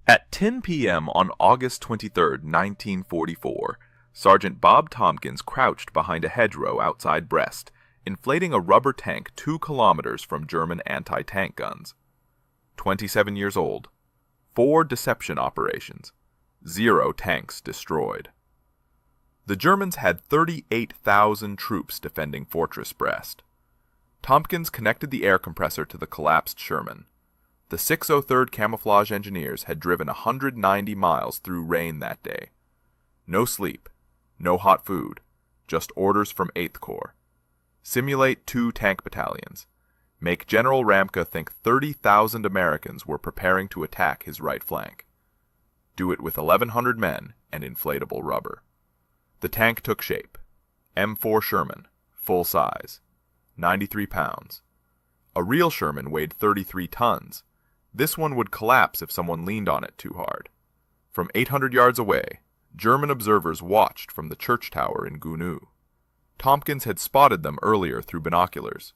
At 10 p.m. on August 23, 1944, Sergeant Bob Tompkins crouched behind a hedgerow outside Brest, inflating a rubber tank 2 kilometers from German anti-tank guns. 27 years old, 4 deception operations, 0 tanks destroyed. The Germans had 38,000 troops defending Fortress Brest. Tompkins connected the air compressor to the collapsed Sherman. The 603rd Camouflage Engineers had driven 190 miles through rain that day. No sleep, no hot food, just orders from 8th Corps. Simulate 2 tank battalions. Make General Ramka think 30,000 Americans were preparing to attack his right flank. Do it with 1,100 men and inflatable rubber. The tank took shape. M4 Sherman, full size, 93 pounds. A real Sherman weighed 33 tons. This one would collapse if someone leaned on it too hard. From 800 yards away, German observers watched from the church tower in Gounod. Tompkins had spotted them earlier through binoculars.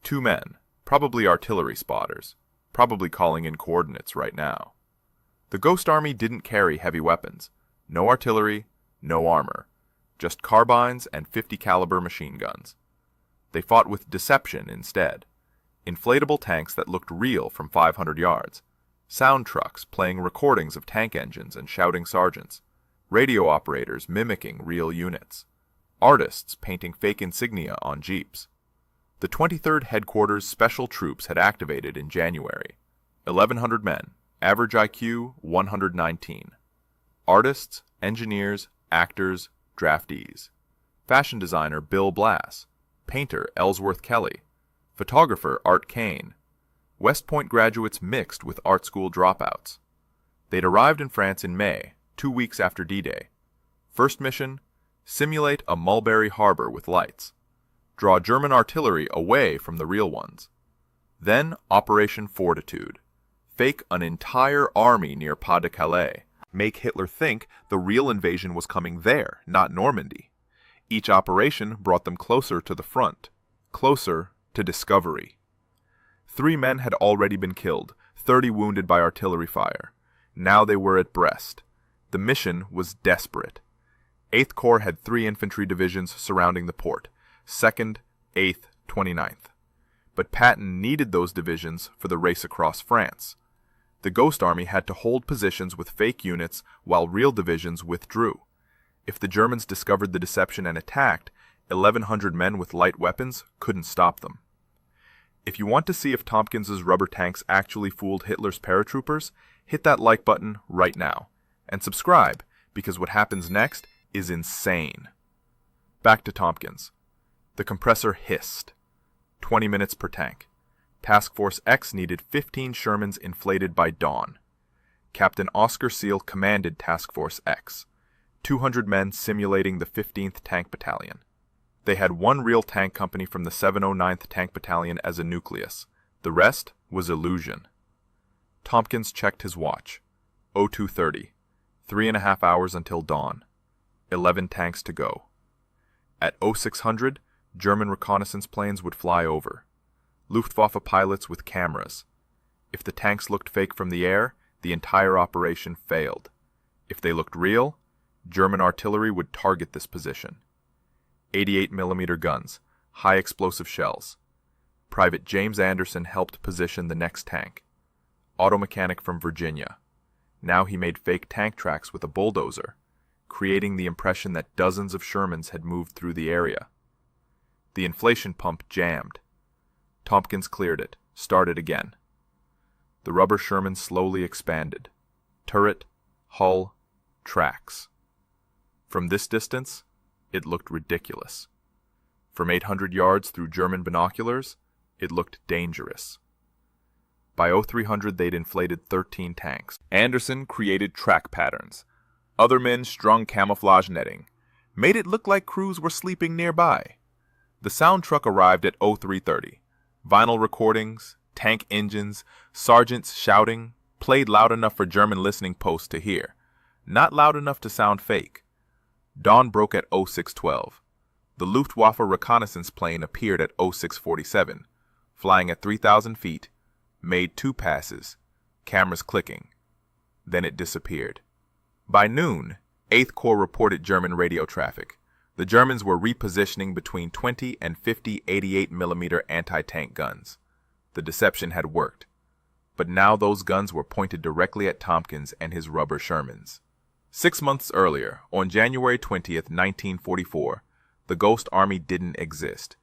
2 men, probably artillery spotters, probably calling in coordinates right now. The Ghost Army didn't carry heavy weapons. No artillery, no armor. Just carbines and 50 caliber machine guns. They fought with deception instead. Inflatable tanks that looked real from 500 yards. Sound trucks playing recordings of tank engines and shouting sergeants. Radio operators mimicking real units. Artists painting fake insignia on jeeps. The 23rd Headquarters Special Troops had activated in January. 1,100 men, average IQ 119. Artists, engineers, actors, draftees. Fashion designer Bill Blass. Painter Ellsworth Kelly. Photographer Art Kane. West Point graduates mixed with art school dropouts. They'd arrived in France in May, 2 weeks after D-Day. First mission, simulate a Mulberry Harbor with lights. Draw German artillery away from the real ones. Then Operation Fortitude. Fake an entire army near Pas-de-Calais. Make Hitler think the real invasion was coming there, not Normandy. Each operation brought them closer to the front, closer to discovery. 3 men had already been killed, 30 wounded by artillery fire. Now they were at Brest. The mission was desperate. 8th Corps had 3 infantry divisions surrounding the port, 2nd, 8th, 29th. But Patton needed those divisions for the race across France. The Ghost Army had to hold positions with fake units while real divisions withdrew. If the Germans discovered the deception and attacked, 1,100 men with light weapons couldn't stop them. If you want to see if Tompkins's rubber tanks actually fooled Hitler's paratroopers, hit that like button right now. And subscribe, because what happens next is insane. Back to Tompkins. The compressor hissed. 20 minutes per tank. Task Force X needed 15 Shermans inflated by dawn. Captain Oscar Seal commanded Task Force X. 200 men simulating the 15th Tank Battalion. They had 1 real tank company from the 709th Tank Battalion as a nucleus. The rest was illusion. Tompkins checked his watch. 0230. 3.5 hours until dawn. 11 tanks to go. At 0600, German reconnaissance planes would fly over. Luftwaffe pilots with cameras. If the tanks looked fake from the air, the entire operation failed. If they looked real, German artillery would target this position. 88mm guns, high explosive shells. Private James Anderson helped position the next tank. Auto mechanic from Virginia. Now he made fake tank tracks with a bulldozer, creating the impression that dozens of Shermans had moved through the area. The inflation pump jammed. Tompkins cleared it, started again. The rubber Sherman slowly expanded. Turret, hull, tracks. From this distance, it looked ridiculous. From 800 yards through German binoculars, it looked dangerous. By 0300, they'd inflated 13 tanks. Anderson created track patterns. Other men strung camouflage netting, made it look like crews were sleeping nearby. The sound truck arrived at 0330. Vinyl recordings, tank engines, sergeants shouting, played loud enough for German listening posts to hear, not loud enough to sound fake. Dawn broke at 0612. The Luftwaffe reconnaissance plane appeared at 0647, flying at 3,000 feet, made 2 passes, cameras clicking. then it disappeared. By noon, 8th Corps reported German radio traffic. The Germans were repositioning between 20 and 50 88mm anti-tank guns. The deception had worked. But now those guns were pointed directly at Tompkins and his rubber Shermans. 6 months earlier, on January 20th, 1944, the Ghost Army didn't exist.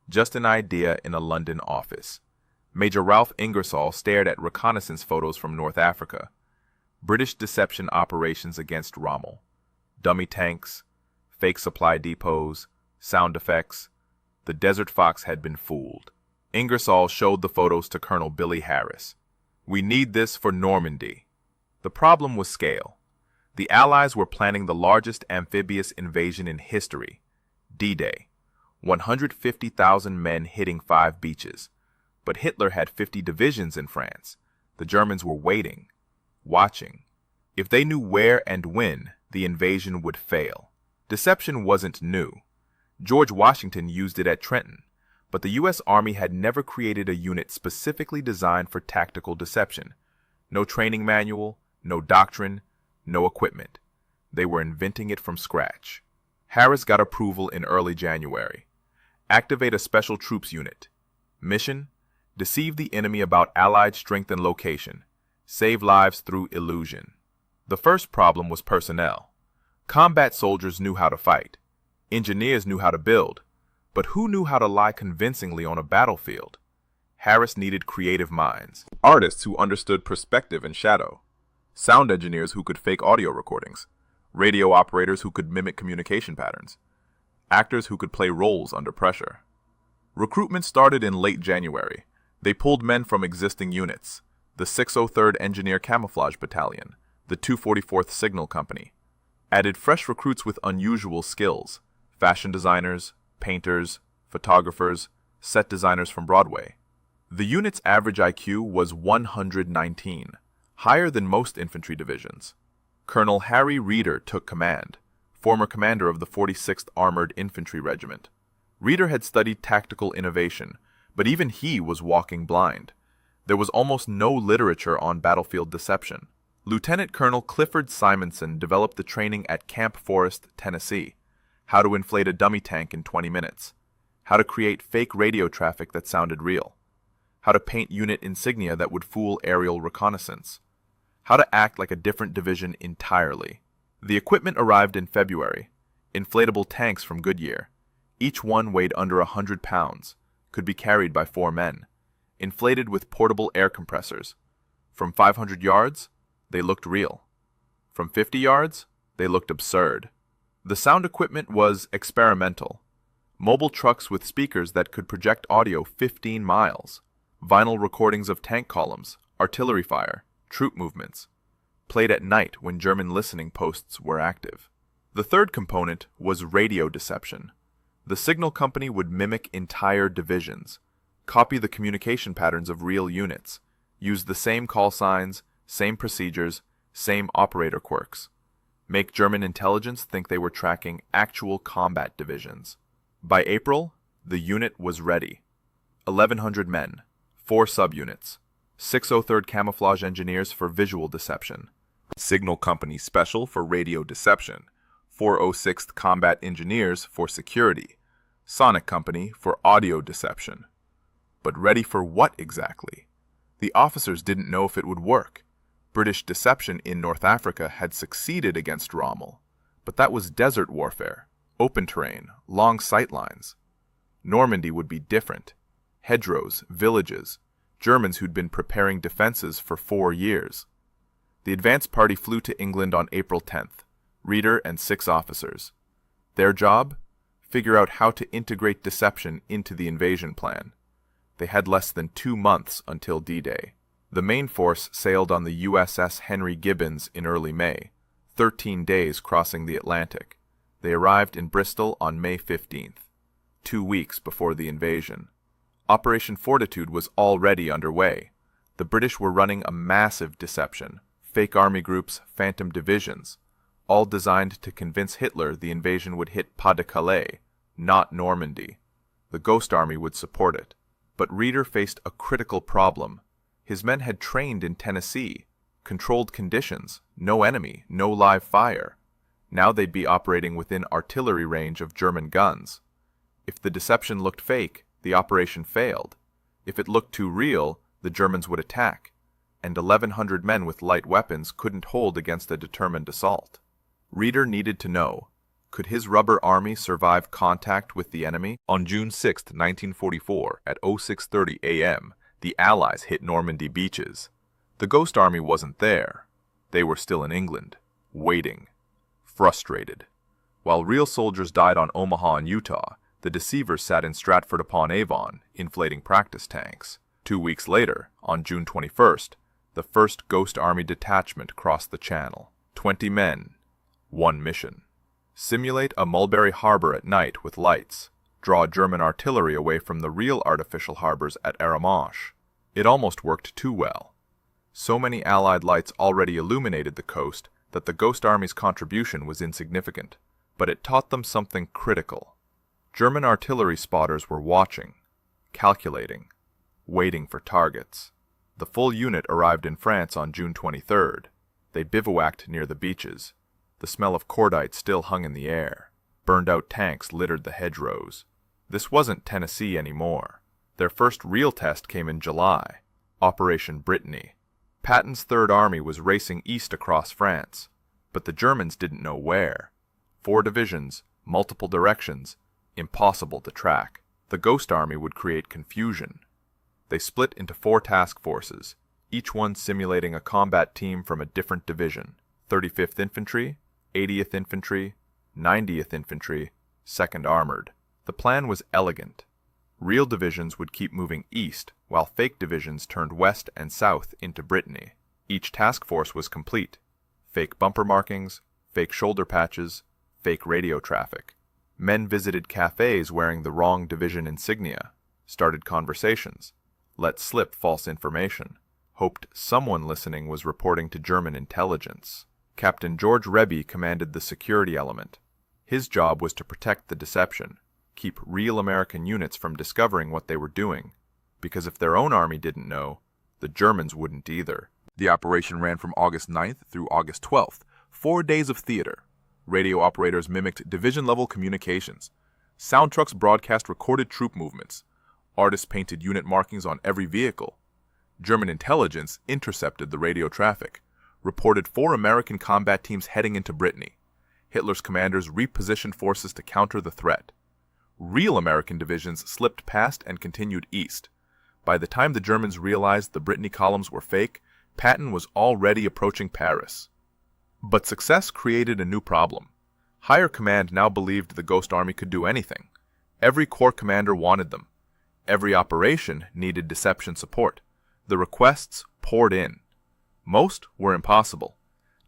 Just an idea in a London office. Major Ralph Ingersoll stared at reconnaissance photos from North Africa. British deception operations against Rommel. Dummy tanks, fake supply depots, sound effects. The Desert Fox had been fooled. Ingersoll showed the photos to Colonel Billy Harris. "We need this for Normandy." The problem was scale. The Allies were planning the largest amphibious invasion in history, D-Day. 150,000 men hitting 5 beaches. But Hitler had 50 divisions in France. The Germans were waiting, watching. If they knew where and when, the invasion would fail. Deception wasn't new. George Washington used it at Trenton, but the U.S. Army had never created a unit specifically designed for tactical deception. No training manual, no doctrine, no equipment. They were inventing it from scratch. Harris got approval in early January. Activate a special troops unit. Mission: deceive the enemy about Allied strength and location. Save lives through illusion. The first problem was personnel. Combat soldiers knew how to fight. Engineers knew how to build. But who knew how to lie convincingly on a battlefield? Harris needed creative minds. Artists who understood perspective and shadow. Sound engineers who could fake audio recordings. Radio operators who could mimic communication patterns. Actors who could play roles under pressure. Recruitment started in late January. They pulled men from existing units. The 603rd Engineer Camouflage Battalion, the 244th Signal Company. Added fresh recruits with unusual skills. Fashion designers, painters, photographers, set designers from Broadway. The unit's average IQ was 119, higher than most infantry divisions. Colonel Harry Reeder took command, former commander of the 46th Armored Infantry Regiment. Reeder had studied tactical innovation, but even he was walking blind. There was almost no literature on battlefield deception. Lieutenant Colonel Clifford Simonson developed the training at Camp Forest, Tennessee. How to inflate a dummy tank in 20 minutes. How to create fake radio traffic that sounded real. How to paint unit insignia that would fool aerial reconnaissance. How to act like a different division entirely. The equipment arrived in February. Inflatable tanks from Goodyear. Each one weighed under 100 pounds, could be carried by 4 men. Inflated with portable air compressors. From 500 yards, they looked real. From 50 yards, they looked absurd. The sound equipment was experimental. Mobile trucks with speakers that could project audio 15 miles. Vinyl recordings of tank columns, artillery fire, troop movements. Played at night when German listening posts were active. The third component was radio deception. The signal company would mimic entire divisions, copy the communication patterns of real units, use the same call signs, same procedures, same operator quirks. Make German intelligence think they were tracking actual combat divisions. By April, the unit was ready. 1,100 men, 4 subunits, 603rd Camouflage Engineers for visual deception, Signal Company Special for radio deception, 406th Combat Engineers for security, Sonic Company for audio deception. But ready for what exactly? The officers didn't know if it would work. British deception in North Africa had succeeded against Rommel, but that was desert warfare, open terrain, long sight lines. Normandy would be different. Hedgerows, villages, Germans who'd been preparing defenses for 4 years. The advance party flew to England on April 10th, Reeder and 6 officers. Their job? Figure out how to integrate deception into the invasion plan. They had less than 2 months until D-Day. The main force sailed on the USS Henry Gibbons in early May, 13 days crossing the Atlantic. They arrived in Bristol on May 15th, 2 weeks before the invasion. Operation Fortitude was already underway. The British were running a massive deception, fake army groups, phantom divisions, all designed to convince Hitler the invasion would hit Pas-de-Calais, not Normandy. The Ghost Army would support it. But Reeder faced a critical problem. His men had trained in Tennessee, Controlled conditions, no enemy, no live fire. Now they'd be operating within artillery range of German guns. If the deception looked fake, the operation failed. If it looked too real, the Germans would attack, and 1,100 men with light weapons couldn't hold against a determined assault. Reader needed to know, could his rubber army survive contact with the enemy? On June 6, 1944, at 06:30 a.m., the Allies hit Normandy beaches. The Ghost Army wasn't there. They were still in England, waiting, frustrated. While real soldiers died on Omaha and Utah, the deceivers sat in Stratford-upon-Avon, inflating practice tanks. 2 weeks later, on June 21st, the first Ghost Army detachment crossed the Channel. 20 men, one mission. Simulate a Mulberry Harbor at night with lights. Draw German artillery away from the real artificial harbors at Arromanches. It almost worked too well. So many Allied lights already illuminated the coast that the Ghost Army's contribution was insignificant, but it taught them something critical. German artillery spotters were watching, calculating, waiting for targets. The full unit arrived in France on June 23rd. They bivouacked near the beaches. The smell of cordite still hung in the air. Burned-out tanks littered the hedgerows. This wasn't Tennessee anymore. Their first real test came in July, Operation Brittany. Patton's Third Army was racing east across France, but the Germans didn't know where. 4 divisions, multiple directions, impossible to track. The Ghost Army would create confusion. They split into 4 task forces, each one simulating a combat team from a different division: 35th Infantry, 80th Infantry, 90th Infantry, 2nd Armored. The plan was elegant. Real divisions would keep moving east, while fake divisions turned west and south into Brittany. Each task force was complete. Fake bumper markings, fake shoulder patches, fake radio traffic. Men visited cafes wearing the wrong division insignia, started conversations, let slip false information, hoped someone listening was reporting to German intelligence. Captain George Rebbe commanded the security element. His job was to protect the deception, keep real American units from discovering what they were doing, because if their own army didn't know, the Germans wouldn't either. The operation ran from August 9th through August 12th, 4 days of theater. Radio operators mimicked division-level communications. Sound trucks broadcast recorded troop movements. Artists painted unit markings on every vehicle. German intelligence intercepted the radio traffic, reported 4 American combat teams heading into Brittany. Hitler's commanders repositioned forces to counter the threat. Real American divisions slipped past and continued east. By the time the Germans realized the Brittany columns were fake, Patton was already approaching Paris. But success created a new problem. Higher command now believed the Ghost Army could do anything. Every corps commander wanted them. Every operation needed deception support. The requests poured in. Most were impossible.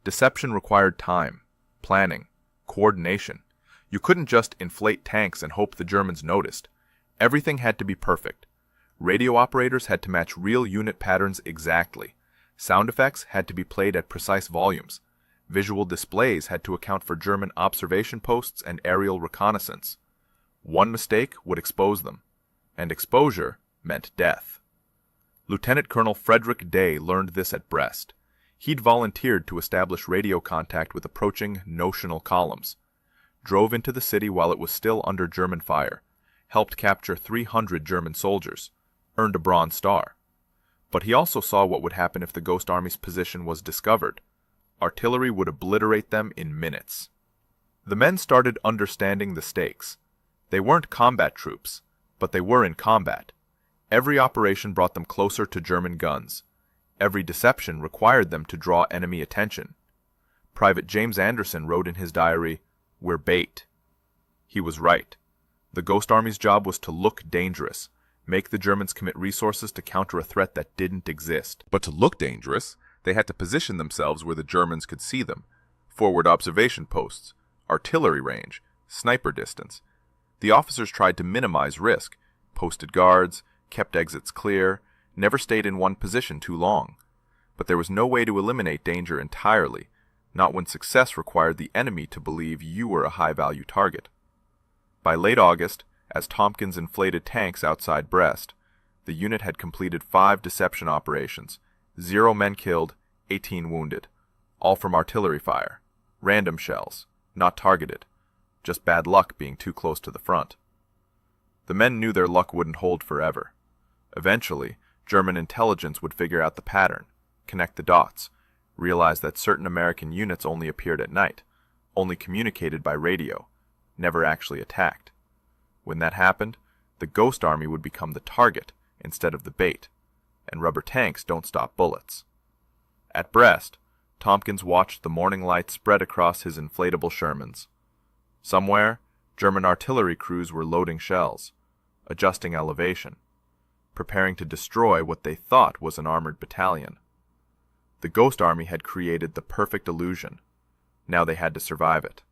Deception required time, planning, coordination. You couldn't just inflate tanks and hope the Germans noticed. Everything had to be perfect. Radio operators had to match real unit patterns exactly. Sound effects had to be played at precise volumes. Visual displays had to account for German observation posts and aerial reconnaissance. One mistake would expose them, and exposure meant death. Lieutenant Colonel Frederick Day learned this at Brest. He'd volunteered to establish radio contact with approaching notional columns, drove into the city while it was still under German fire, helped capture 300 German soldiers, earned a Bronze Star. But he also saw what would happen if the Ghost Army's position was discovered. Artillery would obliterate them in minutes. The men started understanding the stakes. They weren't combat troops, but they were in combat. Every operation brought them closer to German guns. Every deception required them to draw enemy attention. Private James Anderson wrote in his diary, "We're bait." He was right. The Ghost Army's job was to look dangerous, make the Germans commit resources to counter a threat that didn't exist. But to look dangerous, they had to position themselves where the Germans could see them. Forward observation posts, artillery range, sniper distance. The officers tried to minimize risk, posted guards, kept exits clear, never stayed in one position too long. But there was no way to eliminate danger entirely, not when success required the enemy to believe you were a high-value target. By late August, as Tompkins inflated tanks outside Brest, the unit had completed 5 deception operations, 0 men killed, 18 wounded, all from artillery fire, random shells, not targeted, just bad luck being too close to the front. The men knew their luck wouldn't hold forever. Eventually, German intelligence would figure out the pattern, connect the dots, realize that certain American units only appeared at night, only communicated by radio, never actually attacked. When that happened, the Ghost Army would become the target instead of the bait, and rubber tanks don't stop bullets. At Brest, Tompkins watched the morning light spread across his inflatable Shermans. Somewhere, German artillery crews were loading shells, adjusting elevation, preparing to destroy what they thought was an armored battalion. The Ghost Army had created the perfect illusion. Now they had to survive it.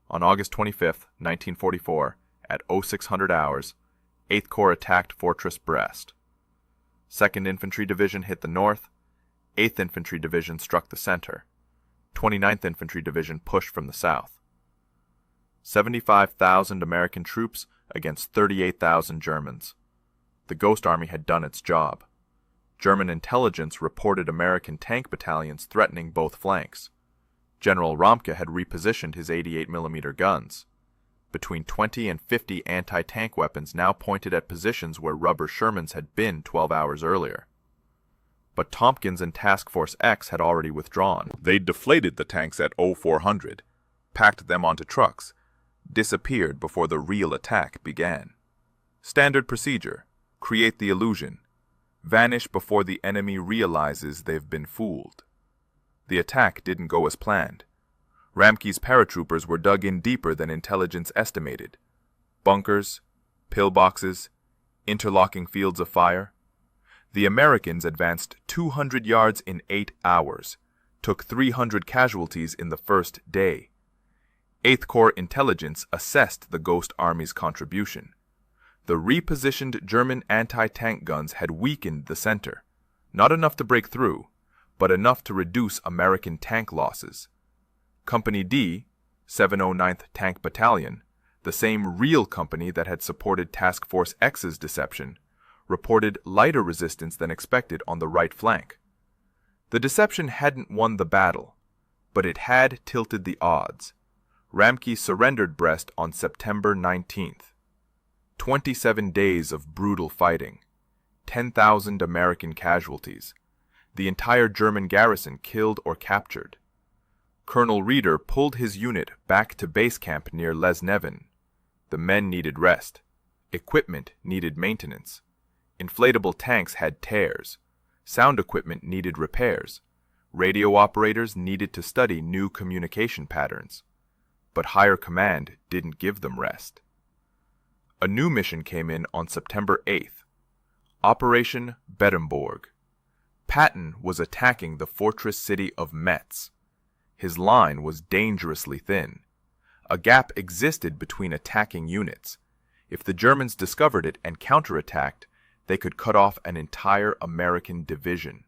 On August 25, 1944, at 0600 hours, 8th Corps attacked Fortress Brest. 2nd Infantry Division hit the north, 8th Infantry Division struck the center, 29th Infantry Division pushed from the south. 75,000 American troops against 38,000 Germans. The Ghost Army had done its job. German intelligence reported American tank battalions threatening both flanks. General Romke had repositioned his 88mm guns. Between 20 and 50 anti-tank weapons now pointed at positions where rubber Shermans had been 12 hours earlier. But Tompkins and Task Force X had already withdrawn. They'd deflated the tanks at 0400, packed them onto trucks, disappeared before the real attack began. Standard procedure: create the illusion, vanish before the enemy realizes they've been fooled. The attack didn't go as planned. Ramke's paratroopers were dug in deeper than intelligence estimated. Bunkers, pillboxes, interlocking fields of fire. The Americans advanced 200 yards in 8 hours, took 300 casualties in the first day. 8th Corps intelligence assessed the Ghost Army's contribution. The repositioned German anti-tank guns had weakened the center, not enough to break through, but enough to reduce American tank losses. Company D, 709th Tank Battalion, the same real company that had supported Task Force X's deception, reported lighter resistance than expected on the right flank. The deception hadn't won the battle, but it had tilted the odds. Ramke surrendered Brest on September 19th. 27 days of brutal fighting, 10,000 American casualties, the entire German garrison killed or captured. Colonel Reeder pulled his unit back to base camp near Les Nevin. The men needed rest. Equipment needed maintenance. Inflatable tanks had tears. Sound equipment needed repairs. Radio operators needed to study new communication patterns. But higher command didn't give them rest. A new mission came in on September 8th. Operation Bedemborg. Patton was attacking the fortress city of Metz. His line was dangerously thin. A gap existed between attacking units. If the Germans discovered it and counterattacked, they could cut off an entire American division.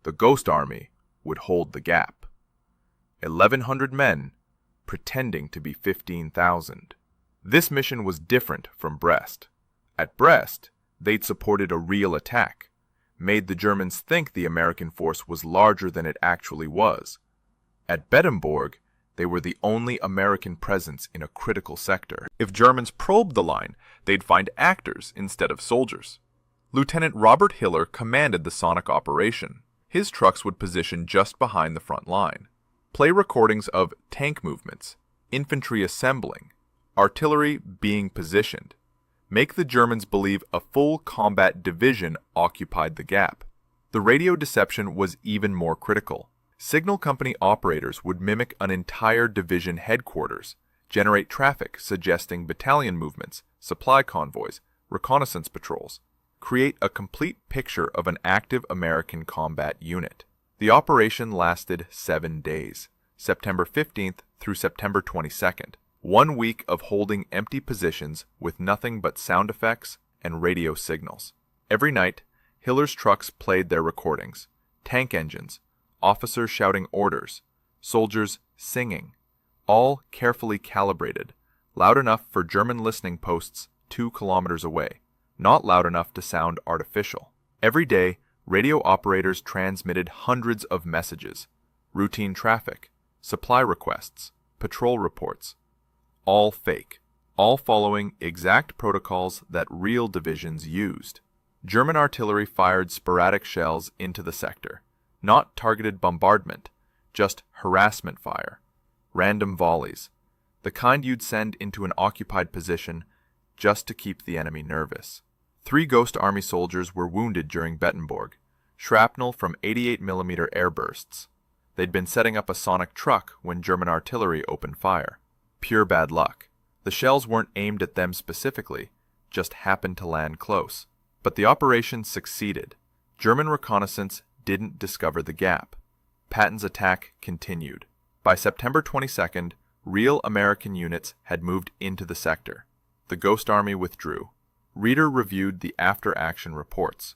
The Ghost Army would hold the gap. 1,100 men, pretending to be 15,000. This mission was different from Brest. At Brest, they'd supported a real attack, made the Germans think the American force was larger than it actually was. At Bedemborg, they were the only American presence in a critical sector. If Germans probed the line, they'd find actors instead of soldiers. Lieutenant Robert Hiller commanded the sonic operation. His trucks would position just behind the front line, play recordings of tank movements, infantry assembling, artillery being positioned, make the Germans believe a full combat division occupied the gap. The radio deception was even more critical. Signal company operators would mimic an entire division headquarters, generate traffic suggesting battalion movements, supply convoys, reconnaissance patrols, create a complete picture of an active American combat unit. The operation lasted 7 days, September 15th through September 22nd. 1 week of holding empty positions with nothing but sound effects and radio signals. Every night, Hiller's trucks played their recordings, tank engines, officers shouting orders, soldiers singing, all carefully calibrated, loud enough for German listening posts 2 kilometers away, not loud enough to sound artificial. Every day, Radio operators transmitted hundreds of messages, routine traffic, supply requests, patrol reports, all fake, all following exact protocols that real divisions used. German artillery fired sporadic shells into the sector, not targeted bombardment, just harassment fire, random volleys, the kind you'd send into an occupied position just to keep the enemy nervous. 3 Ghost Army soldiers were wounded during Bettenborg, shrapnel from 88mm airbursts. They'd been setting up a sonic truck when German artillery opened fire. Pure bad luck. The shells weren't aimed at them specifically, just happened to land close. But the operation succeeded. German reconnaissance didn't discover the gap. Patton's attack continued. By September 22nd, real American units had moved into the sector. The Ghost Army withdrew. Reader reviewed the after-action reports.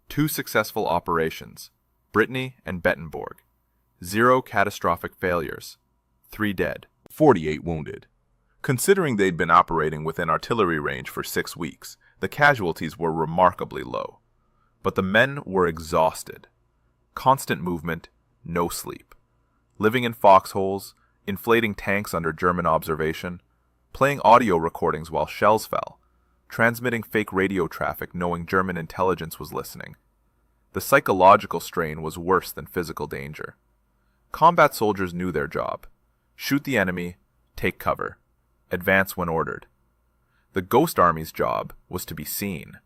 2 successful operations, Brittany and Bettenborg. 0 catastrophic failures. 3 dead. 48 wounded. Considering they'd been operating within artillery range for 6 weeks, the casualties were remarkably low. But the men were exhausted. Constant movement, no sleep. Living in foxholes, inflating tanks under German observation, playing audio recordings while shells fell, transmitting fake radio traffic knowing German intelligence was listening. The psychological strain was worse than physical danger. Combat soldiers knew their job. Shoot the enemy, take cover, advance when ordered. The Ghost Army's job was to be seen,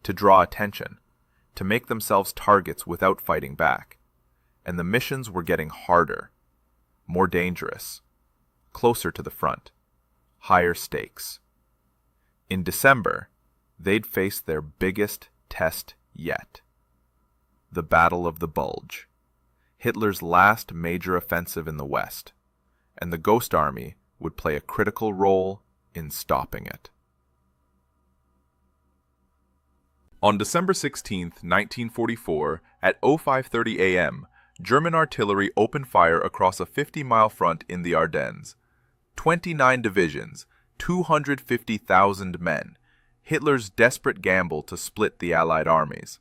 to draw attention, to make themselves targets without fighting back. And the missions were getting harder, more dangerous, closer to the front, higher stakes. In December, they'd face their biggest test yet. The Battle of the Bulge, Hitler's last major offensive in the West, and the Ghost Army would play a critical role in stopping it. On December 16, 1944, at 05:30 a.m., German artillery opened fire across a 50-mile front in the Ardennes. 29 divisions, 250,000 men, Hitler's desperate gamble to split the Allied armies.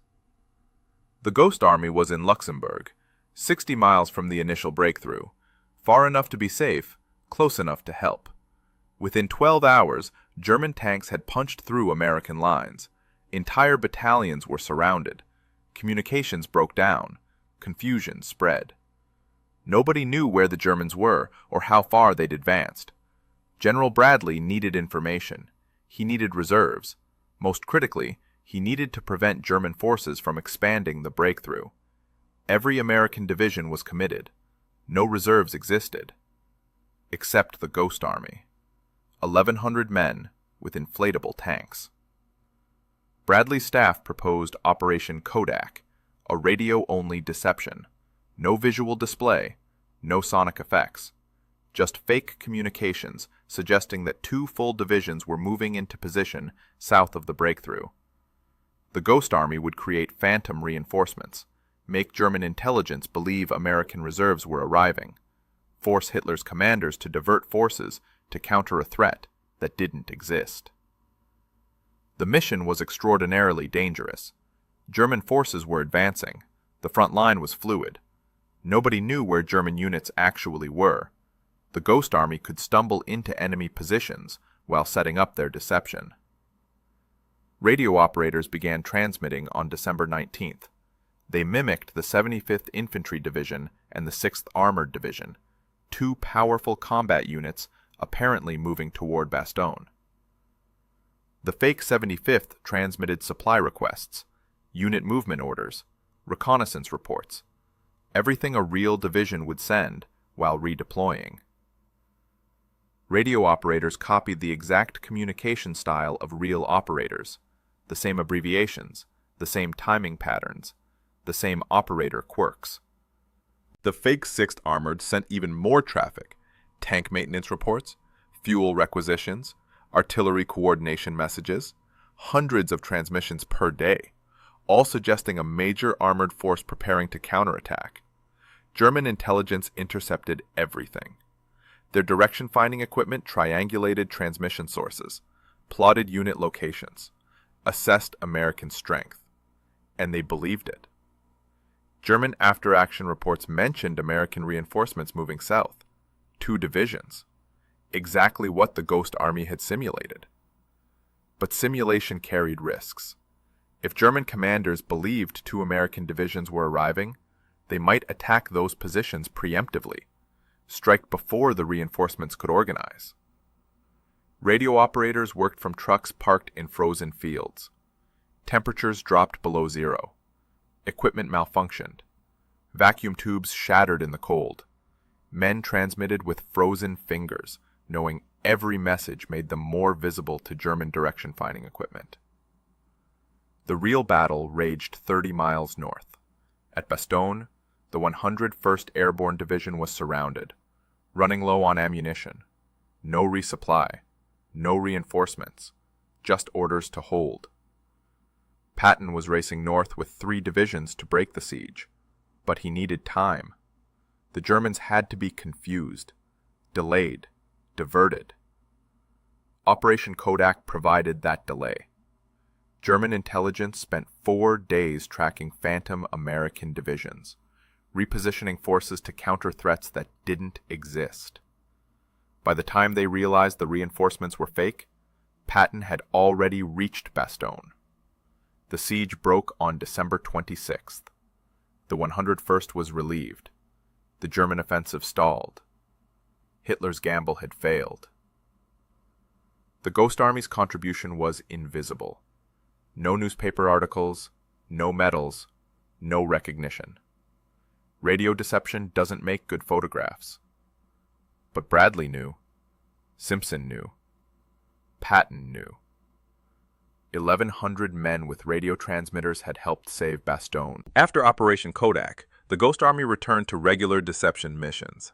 The Ghost Army was in Luxembourg, 60 miles from the initial breakthrough, far enough to be safe, close enough to help. Within 12 hours, German tanks had punched through American lines. Entire battalions were surrounded. Communications broke down. Confusion spread. Nobody knew where the Germans were or how far they'd advanced. General Bradley needed information. He needed reserves. Most critically, he needed to prevent German forces from expanding the breakthrough. Every American division was committed. No reserves existed. Except the Ghost Army. 1,100 men with inflatable tanks. Bradley's staff proposed Operation Kodak, a radio-only deception. No visual display, no sonic effects. Just fake communications suggesting that 2 full divisions were moving into position south of the breakthrough. The Ghost Army would create phantom reinforcements, make German intelligence believe American reserves were arriving, force Hitler's commanders to divert forces to counter a threat that didn't exist. The mission was extraordinarily dangerous. German forces were advancing. The front line was fluid. Nobody knew where German units actually were. The Ghost Army could stumble into enemy positions while setting up their deception. Radio operators began transmitting on December 19th. They mimicked the 75th Infantry Division and the 6th Armored Division, 2 powerful combat units apparently moving toward Bastogne. The fake 75th transmitted supply requests, unit movement orders, reconnaissance reports, everything a real division would send while redeploying. Radio operators copied the exact communication style of real operators, the same abbreviations, the same timing patterns, the same operator quirks. The fake 6th Armored sent even more traffic, tank maintenance reports, fuel requisitions, artillery coordination messages, hundreds of transmissions per day, all suggesting a major armored force preparing to counterattack. German intelligence intercepted everything. Their direction-finding equipment triangulated transmission sources, plotted unit locations, assessed American strength, and they believed it. German after-action reports mentioned American reinforcements moving south. 2 divisions. Exactly what the Ghost Army had simulated. But simulation carried risks. If German commanders believed 2 American divisions were arriving, they might attack those positions preemptively, strike before the reinforcements could organize. Radio operators worked from trucks parked in frozen fields. Temperatures dropped below zero. Equipment malfunctioned. Vacuum tubes shattered in the cold. Men transmitted with frozen fingers, knowing every message made them more visible to German direction-finding equipment. The real battle raged 30 miles north. At Bastogne, the 101st Airborne Division was surrounded, running low on ammunition. No resupply, no reinforcements, just orders to hold. Patton was racing north with 3 divisions to break the siege, but he needed time. The Germans had to be confused, delayed, diverted. Operation Kodak provided that delay. German intelligence spent 4 days tracking phantom American divisions, repositioning forces to counter threats that didn't exist. By the time they realized the reinforcements were fake, Patton had already reached Bastogne. The siege broke on December 26th. The 101st was relieved. The German offensive stalled. Hitler's gamble had failed. The Ghost Army's contribution was invisible. No newspaper articles, no medals, no recognition. Radio deception doesn't make good photographs. But Bradley knew. Simpson knew. Patton knew. 1,100 men with radio transmitters had helped save Bastogne. After Operation Kodak, the Ghost Army returned to regular deception missions.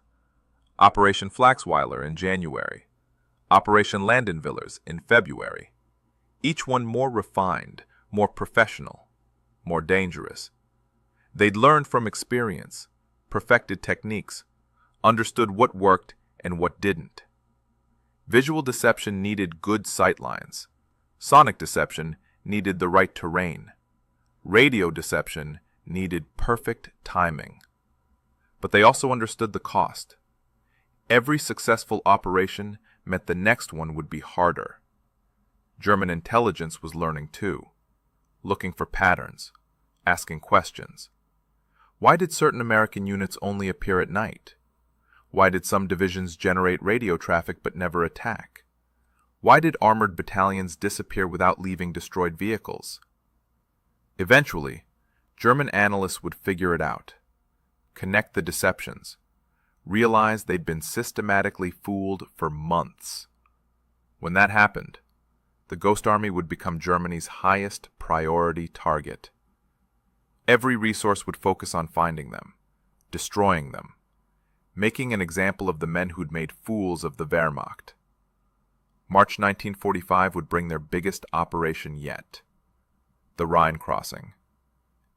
Operation Flaxweiler in January. Operation Landenwillers in February. Each one more refined, more professional, more dangerous. They'd learned from experience, perfected techniques, understood what worked and what didn't. Visual deception needed good sightlines. Sonic deception needed the right terrain. Radio deception needed perfect timing. But they also understood the cost. Every successful operation meant the next one would be harder. German intelligence was learning too, looking for patterns, asking questions. Why did certain American units only appear at night? Why did some divisions generate radio traffic but never attack? Why did armored battalions disappear without leaving destroyed vehicles? Eventually, German analysts would figure it out, connect the deceptions, realize they'd been systematically fooled for months. When that happened, the Ghost Army would become Germany's highest priority target. Every resource would focus on finding them, destroying them, making an example of the men who'd made fools of the Wehrmacht. March 1945 would bring their biggest operation yet, the Rhine crossing,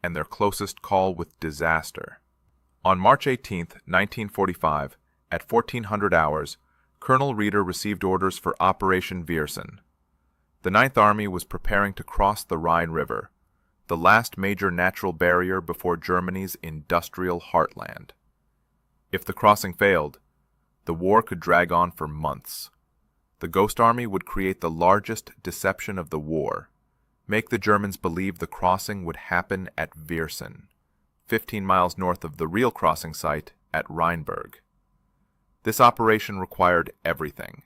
and their closest call with disaster. On March 18, 1945, at 1400 hours, Colonel Reeder received orders for Operation Viersen. The Ninth Army was preparing to cross the Rhine River, the last major natural barrier before Germany's industrial heartland. If the crossing failed, the war could drag on for months. The Ghost Army would create the largest deception of the war, make the Germans believe the crossing would happen at Viersen, 15 miles north of the real crossing site at Rheinberg. This operation required everything: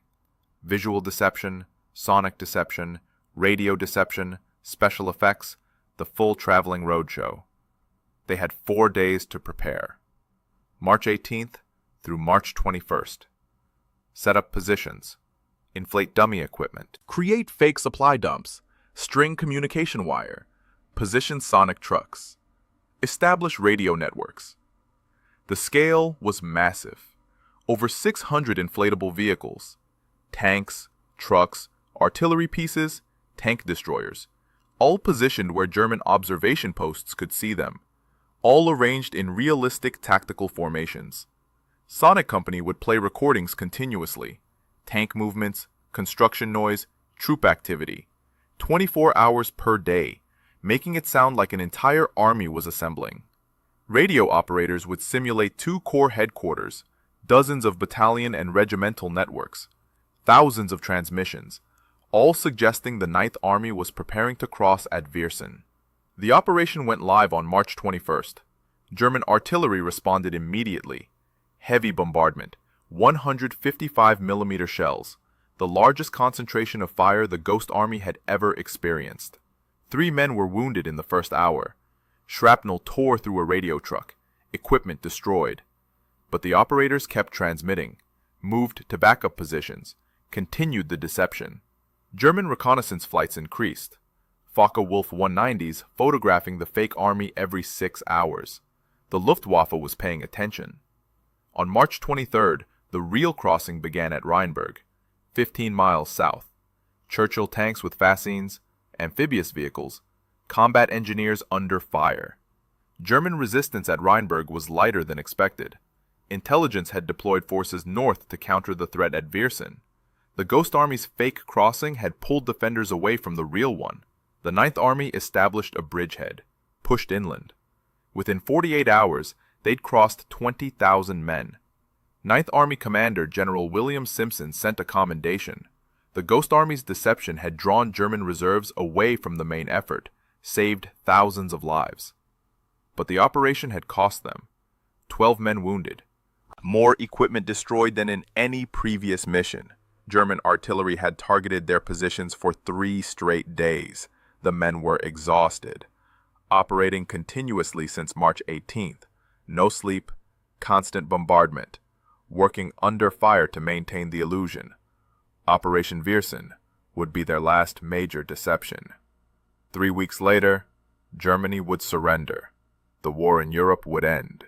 visual deception, sonic deception, radio deception, special effects, the full traveling roadshow. They had 4 days to prepare. March 18th through March 21st. Set up positions. Inflate dummy equipment. Create fake supply dumps. String communication wire. Position sonic trucks. Establish radio networks. The scale was massive. Over 600 inflatable vehicles. Tanks, trucks, artillery pieces, tank destroyers. All positioned where German observation posts could see them. All arranged in realistic tactical formations. Sonic Company would play recordings continuously. Tank movements, construction noise, troop activity. 24 hours per day, making it sound like an entire army was assembling. Radio operators would simulate two corps headquarters, dozens of battalion and regimental networks, thousands of transmissions, all suggesting the Ninth Army was preparing to cross at Viersen. The operation went live on March 21st. German artillery responded immediately. Heavy bombardment, 155mm shells, the largest concentration of fire the Ghost Army had ever experienced. 3 men were wounded in the first hour. Shrapnel tore through a radio truck, equipment destroyed. But the operators kept transmitting, moved to backup positions, continued the deception. German reconnaissance flights increased. Focke-Wulf 190s photographing the fake army every 6 hours. The Luftwaffe was paying attention. On March 23rd, the real crossing began at Rheinberg, 15 miles south. Churchill tanks with fascines, amphibious vehicles, combat engineers under fire. German resistance at Rheinberg was lighter than expected. Intelligence had deployed forces north to counter the threat at Viersen. The Ghost Army's fake crossing had pulled defenders away from the real one. The Ninth Army established a bridgehead, pushed inland. Within 48 hours, they'd crossed 20,000 men. Ninth Army Commander General William Simpson sent a commendation. The Ghost Army's deception had drawn German reserves away from the main effort, saved thousands of lives. But the operation had cost them. 12 men wounded. More equipment destroyed than in any previous mission. German artillery had targeted their positions for 3 straight days. The men were exhausted. Operating continuously since March 18th. No sleep, constant bombardment. Working under fire to maintain the illusion. Operation Viersen would be their last major deception. 3 weeks later, Germany would surrender. The war in Europe would end.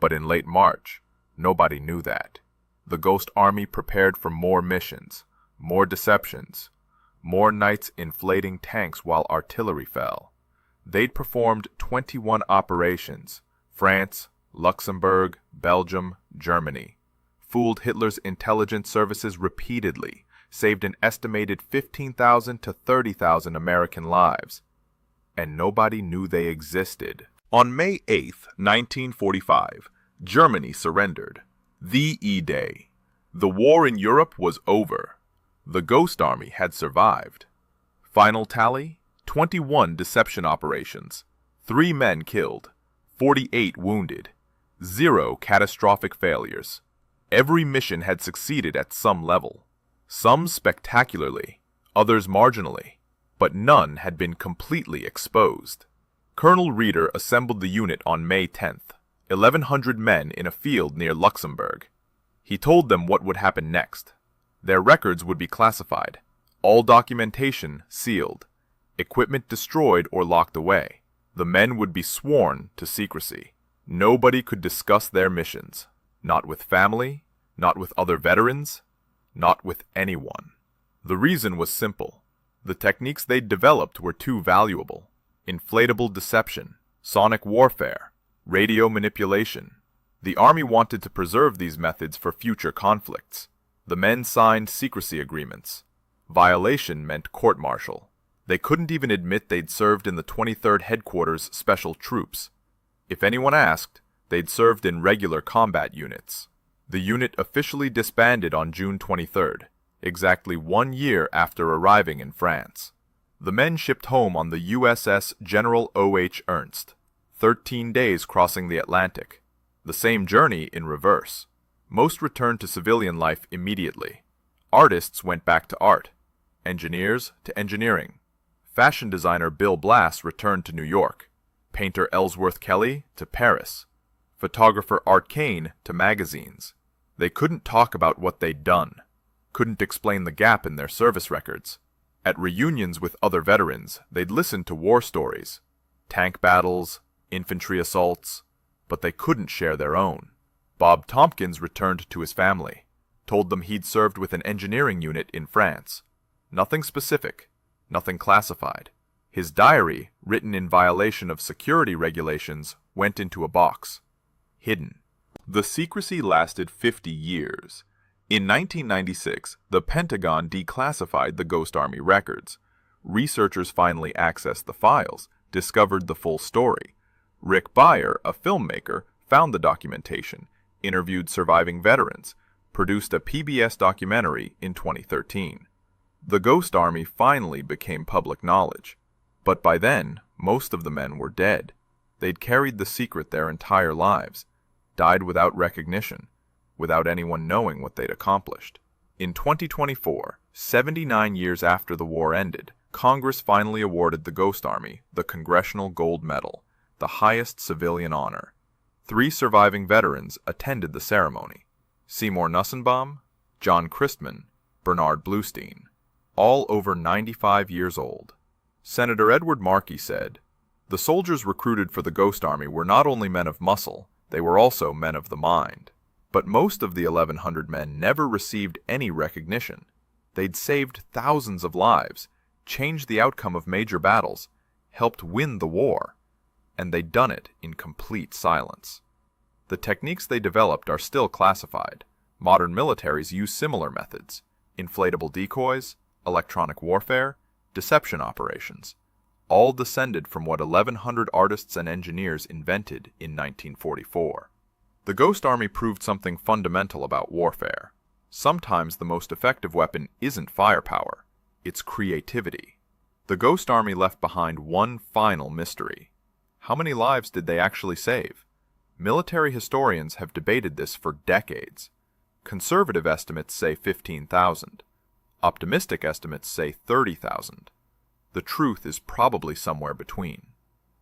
But in late March, nobody knew that. The Ghost Army prepared for more missions, more deceptions, more nights inflating tanks while artillery fell. They'd performed 21 operations: France, Luxembourg, Belgium, Germany. Fooled Hitler's intelligence services repeatedly, saved an estimated 15,000 to 30,000 American lives. And nobody knew they existed. On May 8, 1945, Germany surrendered. The E-Day. The war in Europe was over. The Ghost Army had survived. Final tally: 21 deception operations, 3 men killed, 48 wounded, 0 catastrophic failures. Every mission had succeeded at some level. Some spectacularly, others marginally, but none had been completely exposed. Colonel Reeder assembled the unit on May 10th, 1,100 men in a field near Luxembourg. He told them what would happen next. Their records would be classified, all documentation sealed, equipment destroyed or locked away. The men would be sworn to secrecy. Nobody could discuss their missions, not with family, not with other veterans, not with anyone. The reason was simple. The techniques they'd developed were too valuable. Inflatable deception, sonic warfare, radio manipulation. The Army wanted to preserve these methods for future conflicts. The men signed secrecy agreements. Violation meant court-martial. They couldn't even admit they'd served in the 23rd Headquarters Special Troops. If anyone asked, they'd served in regular combat units. The unit officially disbanded on June 23rd, exactly 1 year after arriving in France. The men shipped home on the USS General O.H. Ernst, 13 days crossing the Atlantic. The same journey in reverse. Most returned to civilian life immediately. Artists went back to art. Engineers to engineering. Fashion designer Bill Blass returned to New York. Painter Ellsworth Kelly to Paris. Photographer Art Kane to magazines. They couldn't talk about what they'd done. Couldn't explain the gap in their service records. At reunions with other veterans, they'd listen to war stories. Tank battles, infantry assaults, but they couldn't share their own. Bob Tompkins returned to his family, told them he'd served with an engineering unit in France. Nothing specific, nothing classified. His diary, written in violation of security regulations, went into a box. Hidden. The secrecy lasted 50 years. In 1996, the Pentagon declassified the Ghost Army records. Researchers finally accessed the files, discovered the full story. Rick Beyer, a filmmaker, found the documentation, interviewed surviving veterans, produced a PBS documentary in 2013. The Ghost Army finally became public knowledge, but by then, most of the men were dead. They'd carried the secret their entire lives, died without recognition, without anyone knowing what they'd accomplished. In 2024, 79 years after the war ended, Congress finally awarded the Ghost Army the Congressional Gold Medal, the highest civilian honor. 3 surviving veterans attended the ceremony: Seymour Nussenbaum, John Christman, Bernard Bluestein, all over 95 years old. Senator Edward Markey said, "The soldiers recruited for the Ghost Army were not only men of muscle, they were also men of the mind. But most of the 1,100 men never received any recognition. They'd saved thousands of lives, changed the outcome of major battles, helped win the war, and they'd done it in complete silence. The techniques they developed are still classified. Modern militaries use similar methods: inflatable decoys, electronic warfare, deception operations, all descended from what 1,100 artists and engineers invented in 1944. The Ghost Army proved something fundamental about warfare. Sometimes the most effective weapon isn't firepower, it's creativity. The Ghost Army left behind one final mystery. How many lives did they actually save? Military historians have debated this for decades. Conservative estimates say 15,000. Optimistic estimates say 30,000. The truth is probably somewhere between.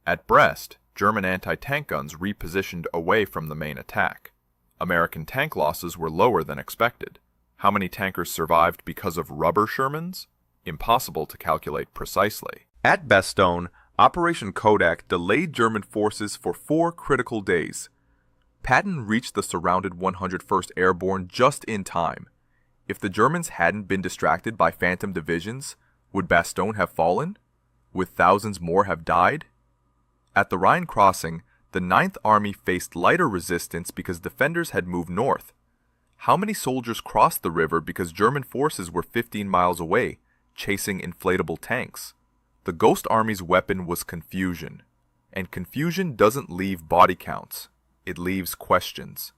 At Brest, German anti-tank guns repositioned away from the main attack. American tank losses were lower than expected. How many tankers survived because of rubber Shermans? Impossible to calculate precisely. At Bastogne, Operation Kodak delayed German forces for 4 critical days. Patton reached the surrounded 101st Airborne just in time. If the Germans hadn't been distracted by phantom divisions, would Bastogne have fallen? Would thousands more have died? At the Rhine crossing, the 9th Army faced lighter resistance because defenders had moved north. How many soldiers crossed the river because German forces were 15 miles away, chasing inflatable tanks? The Ghost Army's weapon was confusion, and confusion doesn't leave body counts, it leaves questions.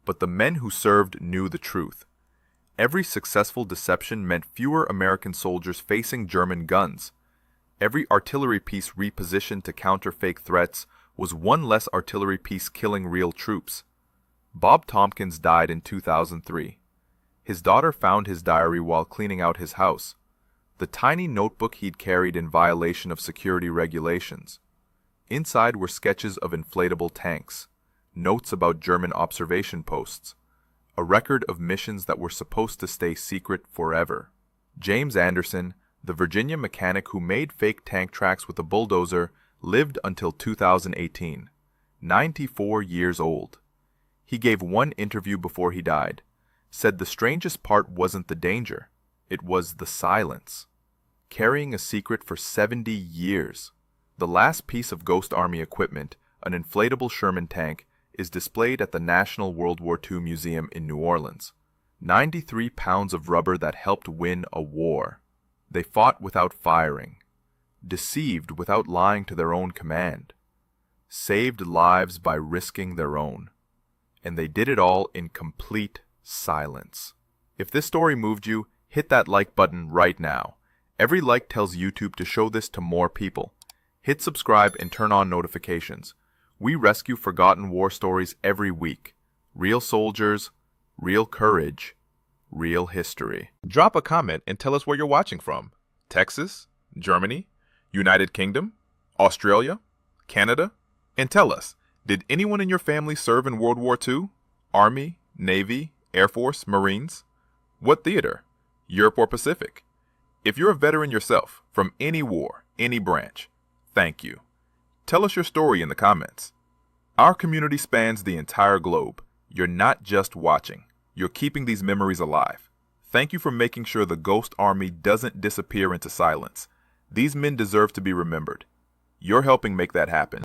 But the men who served knew the truth. Every successful deception meant fewer American soldiers facing German guns. Every artillery piece repositioned to counter fake threats was one less artillery piece killing real troops. Bob Tompkins died in 2003. His daughter found his diary while cleaning out his house, the tiny notebook he'd carried in violation of security regulations. Inside were sketches of inflatable tanks, notes about German observation posts, a record of missions that were supposed to stay secret forever. James Anderson, the Virginia mechanic who made fake tank tracks with a bulldozer, lived until 2018, 94 years old. He gave one interview before he died, said the strangest part wasn't the danger, it was the silence. Carrying a secret for 70 years. The last piece of Ghost Army equipment, an inflatable Sherman tank, is displayed at the National World War II Museum in New Orleans. 93 pounds of rubber that helped win a war. They fought without firing, deceived without lying to their own command, saved lives by risking their own. And they did it all in complete silence. If this story moved you, hit that like button right now. Every like tells YouTube to show this to more people. Hit subscribe and turn on notifications. We rescue forgotten war stories every week. Real soldiers, real courage, real history. Drop a comment and tell us where you're watching from. Texas, Germany, United Kingdom, Australia, Canada? And tell us, did anyone in your family serve in World War II? Army, Navy, Air Force, Marines? What theater? Europe or Pacific? If you're a veteran yourself, from any war, any branch, thank you. Tell us your story in the comments. Our community spans the entire globe. You're not just watching. You're keeping these memories alive. Thank you for making sure the Ghost Army doesn't disappear into silence. These men deserve to be remembered. You're helping make that happen.